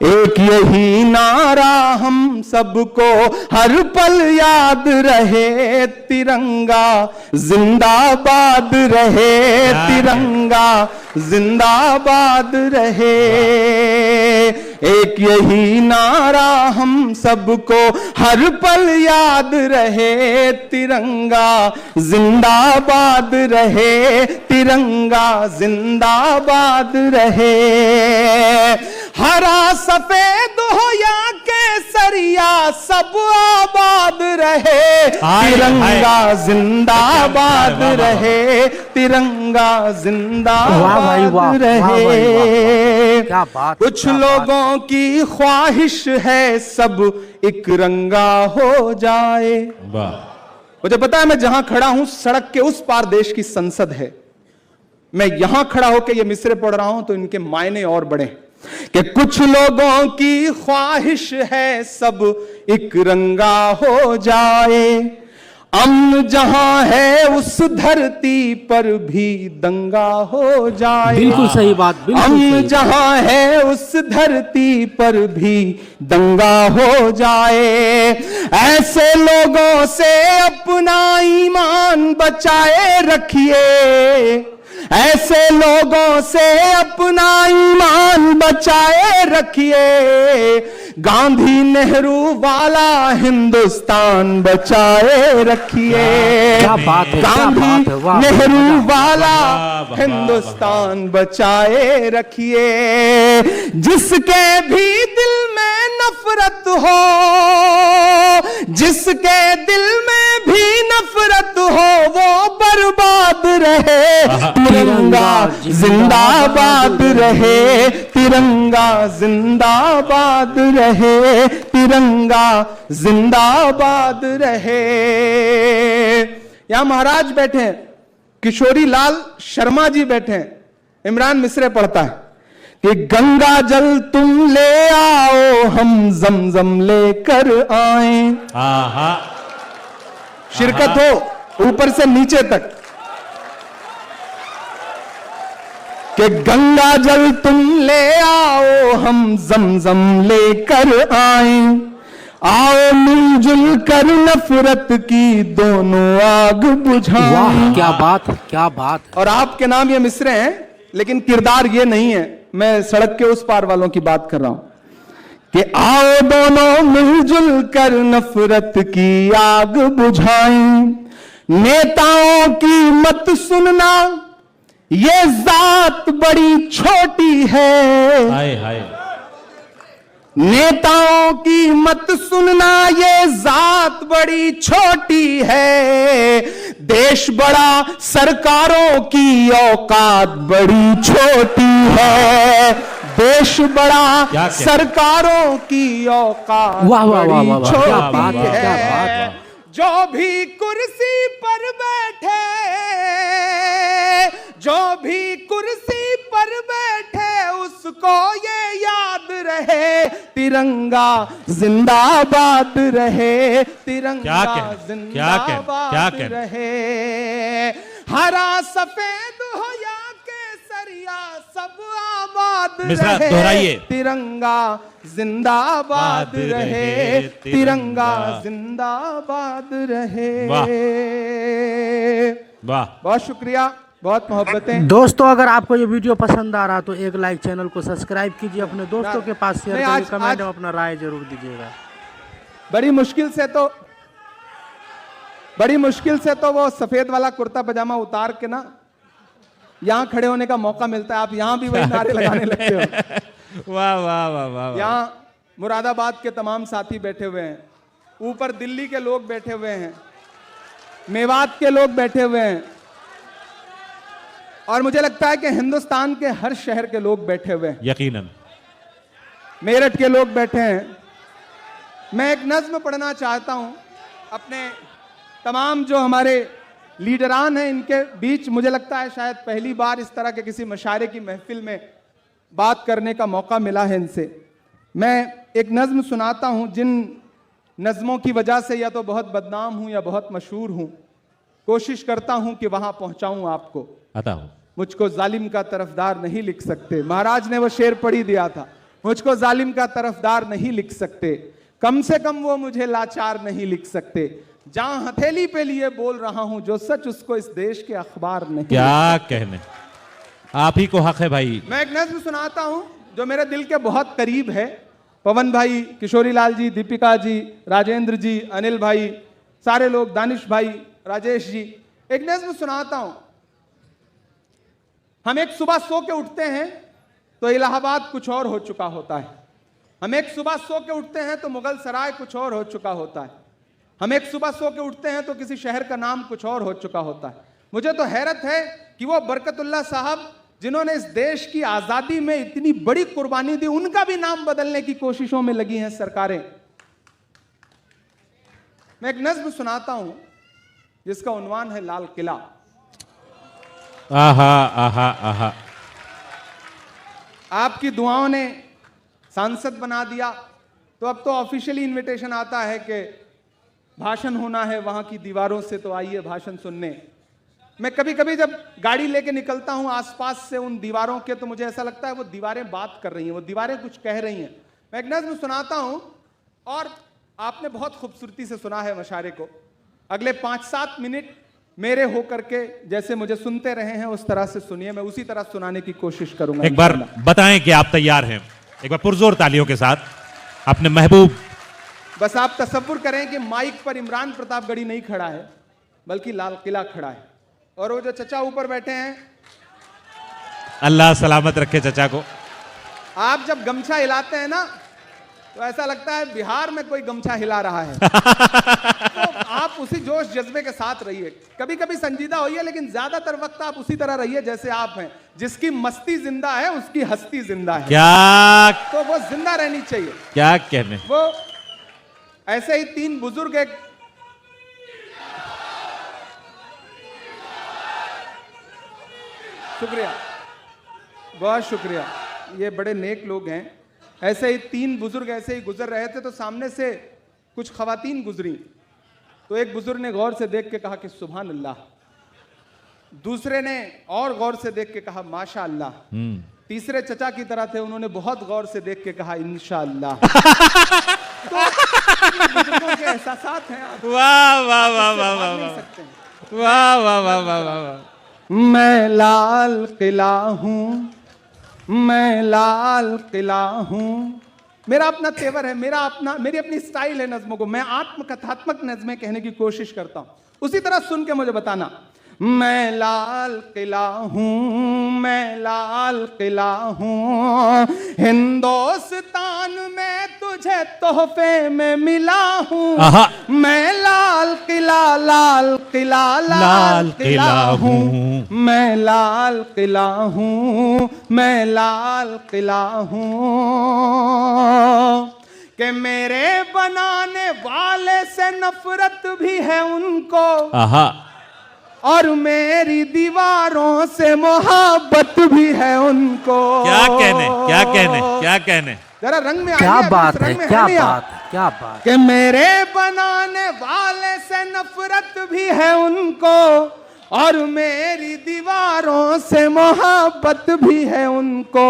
एक यही नारा हम सबको हर पल याद रहे, तिरंगा जिंदाबाद रहे, तिरंगा जिंदाबाद रहे। एक यही नारा हम सबको हर पल याद रहे, तिरंगा जिंदाबाद रहे, तिरंगा जिंदाबाद रहे। हरा सफेद हो या केसरिया सब आबाद रहे, तिरंगा जिंदाबाद रहे, तिरंगा जिंदाबाद रहे। क्या बात। कुछ लोगों की ख्वाहिश है सब एक रंगा हो जाए। मुझे पता है मैं जहां खड़ा हूं सड़क के उस पार देश की संसद है, मैं यहां खड़ा होकर ये मिसरे पढ़ रहा हूं तो इनके मायने और बड़े कि कुछ लोगों की ख्वाहिश है सब एक रंगा हो जाए। अमन जहां है उस धरती पर भी दंगा हो जाए। बिल्कुल सही बात। अमन जहां है उस धरती पर भी दंगा हो जाए। ऐसे लोगों से अपना ईमान बचाए रखिए, ऐसे लोगों से अपना ईमान बचाए रखिए। गांधी नेहरू वाला हिंदुस्तान बचाए रखिए। क्या बात है, गांधी नेहरू वाला हिंदुस्तान बचाए रखिए। जिसके भी दिल में नफरत हो, जिसके दिल में भी नफरत हो वो बर्बाद रहे, तिरंगा जिंदाबाद रहे, तिरंगा जिंदाबाद रहे, तिरंगा जिंदाबाद रहे। यहां महाराज बैठे हैं, किशोरी लाल शर्मा जी बैठे हैं, इमरान मिसरे पढ़ता है कि गंगा जल तुम ले आओ हम जमजम लेकर आए। शिरकत हो ऊपर से नीचे तक कि गंगा जल तुम ले आओ हम जमजम लेकर आए। आओ मिलजुल कर नफरत की दोनों आग बुझाएं। क्या बात, क्या बात। और आपके नाम ये मिसरे हैं लेकिन किरदार ये नहीं है, मैं सड़क के उस पार वालों की बात कर रहा हूं कि आओ दोनों मिलजुल कर नफरत की आग बुझाएं। नेताओं की मत सुनना ये जात बड़ी छोटी है, हाय हाय। नेताओं की मत सुनना ये जात बड़ी छोटी है। देश बड़ा सरकारों की औकात बड़ी छोटी है। देश बड़ा सरकारों की औकात बड़ी छोटी है। जो भी कुर्सी पर बैठे, जो भी कुर्सी पर बैठे उसको ये याद रहे, तिरंगा जिंदाबाद रहे, तिरंगा जिंदाबाद रहे। हरा सफेद हो या केसरिया सब आबाद रहे, तिरंगा जिंदाबाद रहे, तिरंगा जिंदाबाद रहे। वाह, बहुत शुक्रिया, बहुत मोहब्बतें। दोस्तों अगर आपको ये वीडियो पसंद आ रहा तो एक लाइक, चैनल को सब्सक्राइब कीजिए, अपने दोस्तों के पास शेयर करिए, कमेंट में अपना राय जरूर दीजिएगा। बड़ी मुश्किल से तो वो सफेद वाला कुर्ता पजामा उतार के ना यहाँ खड़े होने का मौका मिलता है। आप यहाँ भी वही नारे लगाने लगते हो। वाह वाह वाह वाह। यहाँ मुरादाबाद के तमाम साथी बैठे हुए हैं, ऊपर दिल्ली के लोग बैठे हुए हैं, मेवात के लोग बैठे हुए हैं, और मुझे लगता है कि हिंदुस्तान के हर शहर के लोग बैठे हुए हैं, यकीनन मेरठ के लोग बैठे हैं। मैं एक नज्म पढ़ना चाहता हूं अपने तमाम जो हमारे लीडरान हैं इनके बीच। मुझे लगता है शायद पहली बार इस तरह के किसी मशारे की महफिल में बात करने का मौका मिला है इनसे। मैं एक नज्म सुनाता हूं जिन नज्मों की वजह से या तो बहुत बदनाम हूं या बहुत मशहूर हूं। कोशिश करता हूं कि वहां पहुंचाऊं आपको। आता हूं। मुझको जालिम का तरफदार नहीं लिख सकते, महाराज ने वो शेर पढ़ ही दिया था। मुझको जालिम का तरफदार नहीं लिख सकते, कम से कम वो मुझे लाचार नहीं लिख सकते। जहां हथेली पे लिए बोल रहा हूं जो सच उसको इस देश के अखबार नहीं। क्या कहने, आप ही को हक है भाई। मैं एक नज्म सुनाता हूं जो मेरे दिल के बहुत करीब है। पवन भाई, किशोरी लाल जी, दीपिका जी, राजेंद्र जी, अनिल भाई, सारे लोग, दानिश भाई, राजेश जी, एक नज्म सुनाता हूं। हम एक सुबह सो के उठते हैं तो इलाहाबाद कुछ और हो चुका होता है। हम एक सुबह सो के उठते हैं तो मुगल सराय कुछ और हो चुका होता है। हम एक सुबह सो के उठते हैं तो किसी शहर का नाम कुछ और हो चुका होता है। मुझे तो हैरत है कि वो बरकतुल्लाह साहब जिन्होंने इस देश की आजादी में इतनी बड़ी कुर्बानी दी, उनका भी नाम बदलने की कोशिशों में लगी हैं सरकारें। मैं एक नज्म सुनाता हूं जिसका उन्वान है लाल किला। आहा आहा आहा। आपकी दुआओं ने सांसद बना दिया तो अब तो ऑफिशियली इनविटेशन आता है कि भाषण होना है वहां की दीवारों से, तो आइए भाषण सुनने। मैं कभी कभी जब गाड़ी लेके निकलता हूं आसपास से उन दीवारों के, तो मुझे ऐसा लगता है वो दीवारें बात कर रही हैं, वो दीवारें कुछ कह रही हैं। मैं एक नज्म सुनाता हूं और आपने बहुत खूबसूरती से सुना है मशारे को। अगले 5-7 मिनट मेरे होकर के जैसे मुझे सुनते रहे हैं उस तरह से सुनिए, मैं उसी तरह सुनाने की कोशिश करूंगा। एक बार बताएं कि आप तैयार हैं, एक बार पुरजोर तालियों के साथ अपने महबूब। बस आप तसव्वुर करें कि माइक पर इमरान प्रतापगढ़ी नहीं खड़ा है बल्कि लाल किला खड़ा है, और वो जो चचा ऊपर बैठे हैं, अल्लाह सलामत रखे चचा को। आप जब गमछा हिलाते हैं ना तो ऐसा लगता है बिहार में कोई गमछा हिला रहा है। तो आप उसी जोश जज्बे के साथ रहिए, कभी कभी संजीदा होइए, लेकिन ज्यादातर वक्त आप उसी तरह रहिए जैसे आप हैं। जिसकी मस्ती जिंदा है उसकी हस्ती जिंदा है। क्या, तो वो जिंदा रहनी चाहिए। क्या कहने। वो ऐसे ही 3 बुजुर्ग, एक शुक्रिया, बहुत शुक्रिया, ये बड़े नेक लोग हैं। ऐसे ही 3 बुजुर्ग ऐसे ही गुजर रहे थे तो सामने से कुछ खवातीन गुजरी, तो एक बुजुर्ग ने गौर से देख के कहा कि सुभान अल्लाह, दूसरे ने और गौर से देख के कहा माशा अल्लाह, तीसरे चचा की तरह थे, उन्होंने बहुत गौर से देख के कहा इंशाअल्लाह। तो बुजुर्गों के एहसासात हैं, वाह वाह वाह वाह वाह वाह वाह वाह वाह वाह। मैं लाल किला हूं, मैं लाल किला हूं, मेरा अपना तेवर है, मेरी अपनी स्टाइल है नज्मों को। मैं आत्मकथात्मक नज्में कहने की कोशिश करता हूं, उसी तरह सुन के मुझे बताना। मैं लाल किला हूं, मैं लाल किला हूं, हिंदुस्तान में तुझे तोहफे में मिला हूं। मैं लाल किला, लाल किला, लाल किला हूं, मैं लाल किला हूं, मैं लाल किला हूं, कि मेरे बनाने वाले से नफरत भी है उनको, और मेरी दीवारों से मोहब्बत भी है उनको। क्या कहने, क्या कहने, क्या कहने। जरा रंग में क्या बात है, क्या बात है, क्या बात। कि मेरे बनाने वाले से नफरत भी है उनको, और मेरी दीवारों से मोहब्बत भी है उनको।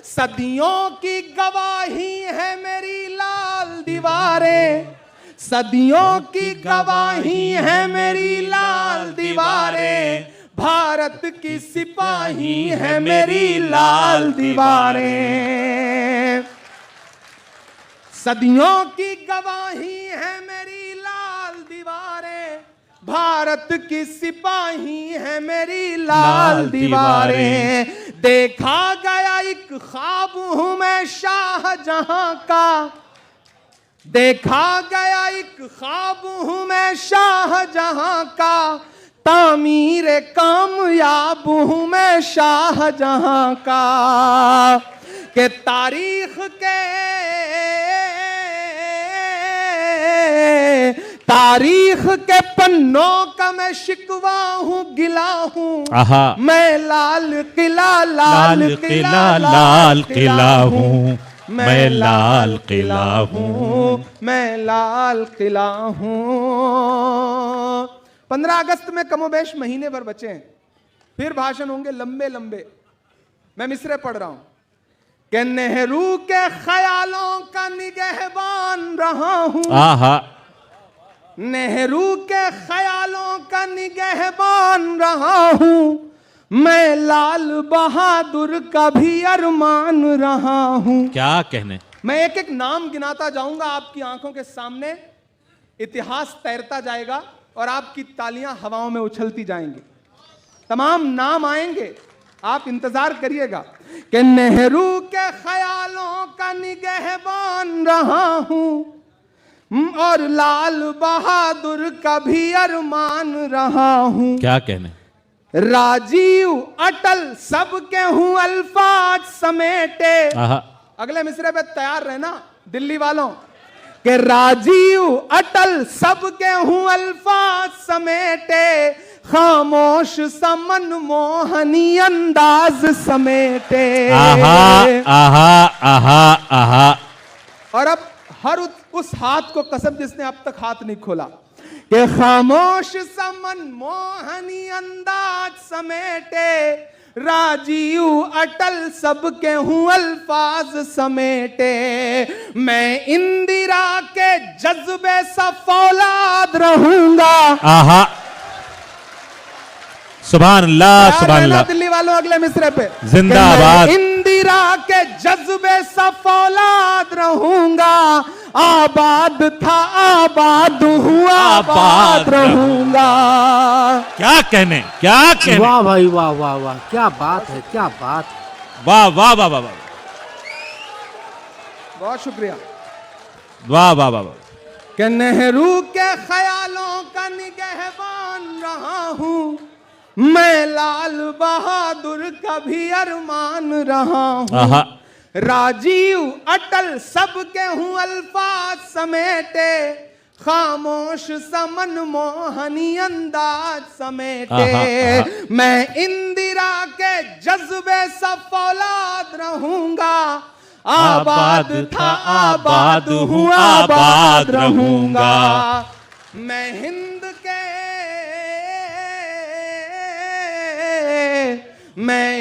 सदियों की गवाही है मेरी लाल दीवारें, सदियों की गवाही है मेरी लाल दीवारें, भारत की सिपाही है मेरी लाल दीवारें। सदियों की गवाही है मेरी लाल दीवारें, भारत की सिपाही है मेरी लाल दीवारें। देखा गया एक ख्वाब हूं मैं शाहजहां का, देखा गया एक ख्वाब हूं मैं शाहजहां का, तामीर कामयाब हूं मैं शाहजहां का। के तारीख के पन्नों का मैं शिकवा हूं, गिला हूं। मैं लाल किला, लाल किला, लाल किला हूं, मैं लाल किला हूं, मैं लाल किला हूं। 15 अगस्त में कमोबेश महीने भर बचे हैं, फिर भाषण होंगे लंबे लंबे। मैं मिसरे पढ़ रहा हूं। कि नेहरू के ख्यालों का निगहबान रहा हूं। आहा, नेहरू के ख्यालों का निगहबान रहा हूं, मैं लाल बहादुर का भी अरमान रहा हूं। क्या कहने। मैं एक एक नाम गिनाता जाऊंगा, आपकी आंखों के सामने इतिहास तैरता जाएगा और आपकी तालियां हवाओं में उछलती जाएंगी। तमाम नाम आएंगे, आप इंतजार करिएगा कि नेहरू के ख्यालों का निगहबान रहा हूं और लाल बहादुर का भी अरमान रहा हूं। क्या कहने। राजीव अटल सबके हूं अल्फाज समेटे। आहा, अगले मिसरे पे तैयार रहना दिल्ली वालों कि राजीव अटल सबके हूं अल्फाज समेटे, खामोश समन मोहनी अंदाज समेटे। आहा, आहा, आहा, आहा। और अब हर उस हाथ को कसम जिसने अब तक हाथ नहीं खोला कि खामोश समन मोहनी अंदाज समेटे, राजीव अटल सबके हूं अल्फाज समेटे, मैं इंदिरा के जज्बे सा फौलाद रहूंगा। आहा, सुभान अल्लाह, सुभान अल्लाह। दिल्ली वालों अगले मिसरे पे जिंदाबाद। इंदिरा के जज्बे सा फौलाद रहूंगा, आबाद था आबाद हूँ आबाद रहूंगा। क्या कहने, क्या कहने। वाह भाई वाह वाह वाह, क्या बात है, क्या बात। वाह वाह वाह वाह वाह, बहुत शुक्रिया। वाह वाह वाह वाह। कि नेहरू के ख्यालों का निगहबान रहा हूं, मैं लाल बहादुर का भी अरमान रहा हूं। आहा, राजीव अटल सबके हूं अल्फाज समेटे, खामोश समन मोहनी अंदाज समेटे, मैं इंदिरा के जज्बे सा फौलाद रहूंगा, आबाद था आबाद हूँ आबाद रहूंगा। मैं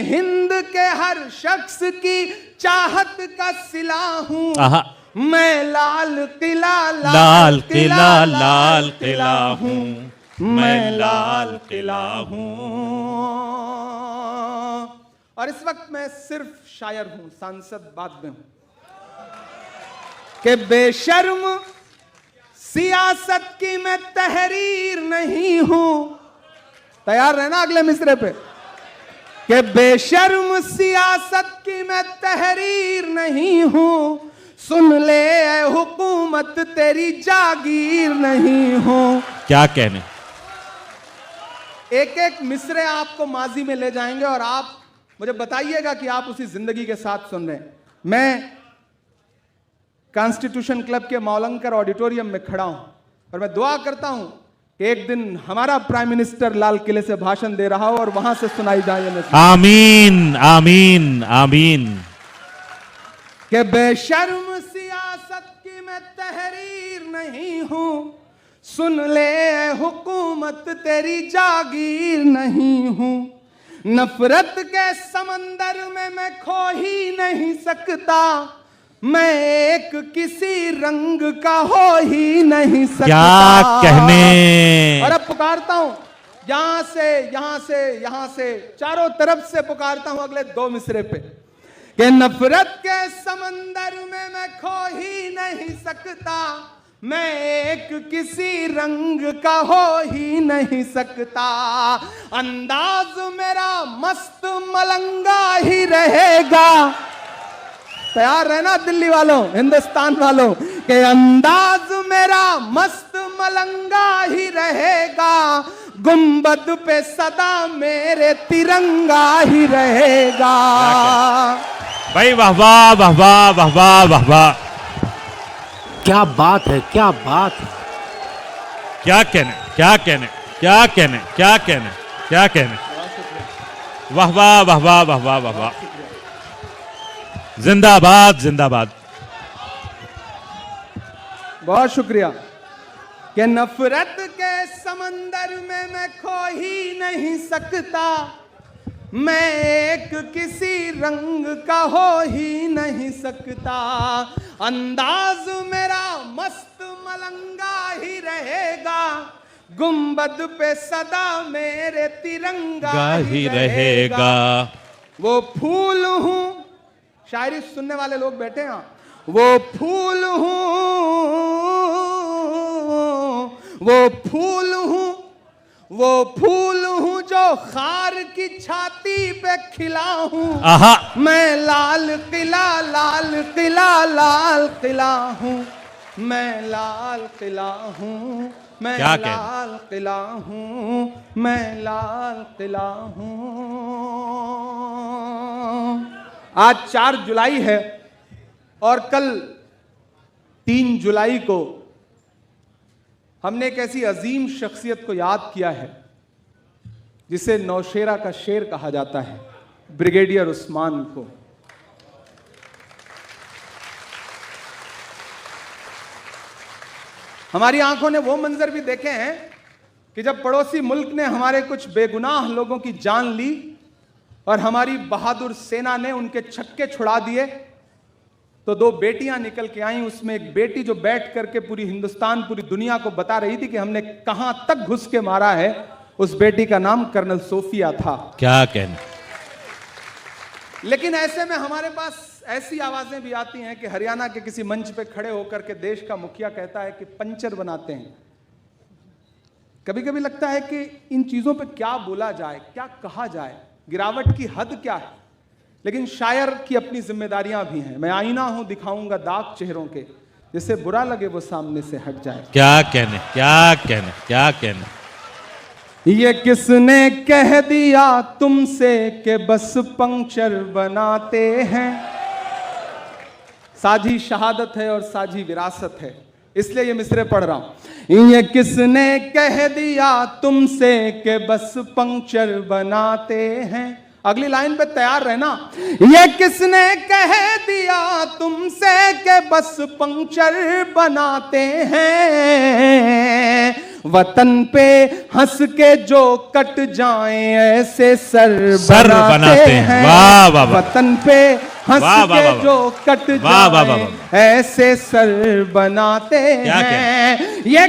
हिंद के हर शख्स की चाहत का सिला हूँ, मैं लाल किला लाल किला लाल किला हूँ, मैं लाल किला हूँ। और इस वक्त मैं सिर्फ शायर हूं, सांसद बाद में हूं कि बेशर्म सियासत की मैं तहरीर नहीं हूं। तैयार रहना अगले मिसरे पे कि बेशर्म सियासत की मैं तहरीर नहीं हूं, सुन ले ऐ हुकूमत तेरी जागीर नहीं हूं। क्या कहने। एक एक मिसरे आपको माजी में ले जाएंगे और आप मुझे बताइएगा कि आप उसी जिंदगी के साथ सुन रहे हैं। मैं कॉन्स्टिट्यूशन क्लब के मौलंकर ऑडिटोरियम में खड़ा हूं और मैं दुआ करता हूं कि एक दिन हमारा प्राइम मिनिस्टर लाल किले से भाषण दे रहा हो और वहां से सुनाई जाए। आमीन आमीन आमीन। कि बेशर्म सियासत की मैं तहरीर नहीं हूं, सुन ले हुकूमत तेरी जागीर नहीं हूं, नफरत के समंदर में मैं खो ही नहीं सकता, मैं एक किसी रंग का हो ही नहीं सकता। क्या कहने। और अब पुकारता हूं यहां से यहां से यहां से चारों तरफ से पुकारता हूं अगले दो मिसरे पे कि नफरत के समंदर में मैं खो ही नहीं सकता, मैं एक किसी रंग का हो ही नहीं सकता, अंदाज मेरा मस्त मलंगा ही रहेगा। तैयार रहना दिल्ली वालों, हिंदुस्तान वालों के अंदाज मेरा मस्त मलंगा ही रहेगा, गुंबद पे सदा मेरे तिरंगा ही रहेगा। भाई वाह वाह वाह वाह वाह वाह वाह वाह। क्या बात है, क्या बात है। क्या कहने, क्या कहने, क्या कहने, क्या कहने, क्या कहने। वाह वाह वाह वाह वाह वाह वाह वाह। जिंदाबाद जिंदाबाद। बहुत शुक्रिया। कि नफरत के समंदर में मैं खो ही नहीं सकता, मैं एक किसी रंग का हो ही नहीं सकता, अंदाज मेरा मस्त मलंगा ही रहेगा, गुंबद पे सदा मेरे तिरंगा ही रहेगा। वो फूल हूं, शायरी सुनने वाले लोग बैठे हैं, वो फूल हूं, वो फूल हूं, वो फूल हूं जो खार की छाती पे खिला हूं। मैं लाल किला, लाल किला, लाल किला हूं, मैं लाल किला हूं, मैं लाल किला हूं, मैं लाल किला हूं। आज 4 जुलाई है और कल 3 जुलाई को हमने एक ऐसी अजीम शख्सियत को याद किया है जिसे नौशेरा का शेर कहा जाता है, ब्रिगेडियर उस्मान को। हमारी आंखों ने वो मंजर भी देखे हैं कि जब पड़ोसी मुल्क ने हमारे कुछ बेगुनाह लोगों की जान ली और हमारी बहादुर सेना ने उनके छक्के छुड़ा दिए, तो 2 बेटियां निकल के आईं। उसमें एक बेटी जो बैठ करके पूरी हिंदुस्तान, पूरी दुनिया को बता रही थी कि हमने कहां तक घुस के मारा है। उस बेटी का नाम कर्नल सोफिया था। क्या कहना। लेकिन ऐसे में हमारे पास ऐसी आवाजें भी आती हैं कि हरियाणा के किसी मंच पे खड़े होकर के देश का मुखिया कहता है कि पंचर बनाते हैं। कभी कभी लगता है कि इन चीजों पे क्या बोला जाए, क्या कहा जाए, गिरावट की हद क्या है। लेकिन शायर की अपनी जिम्मेदारियां भी हैं। मैं आईना हूं, दिखाऊंगा दाग चेहरों के, जिसे बुरा लगे वो सामने से हट जाए। क्या कहने, क्या कहने, क्या कहने। ये किसने कह दिया तुमसे कि बस पंक्चर बनाते हैं। साझी शहादत है और साझी विरासत है, इसलिए ये मिसरे पढ़ रहा हूं। ये किसने कह दिया तुमसे कि बस पंक्चर बनाते हैं। अगली लाइन पे तैयार रहना। ये किसने कह दिया तुमसे कि बस पंक्चर बनाते हैं। वतन पे हंस के जो कट जाएं ऐसे सर बनाते हैं। वाह वाह वाह। वतन पे हंस के जो कट जाएं ऐसे सर बनाते हैं। ये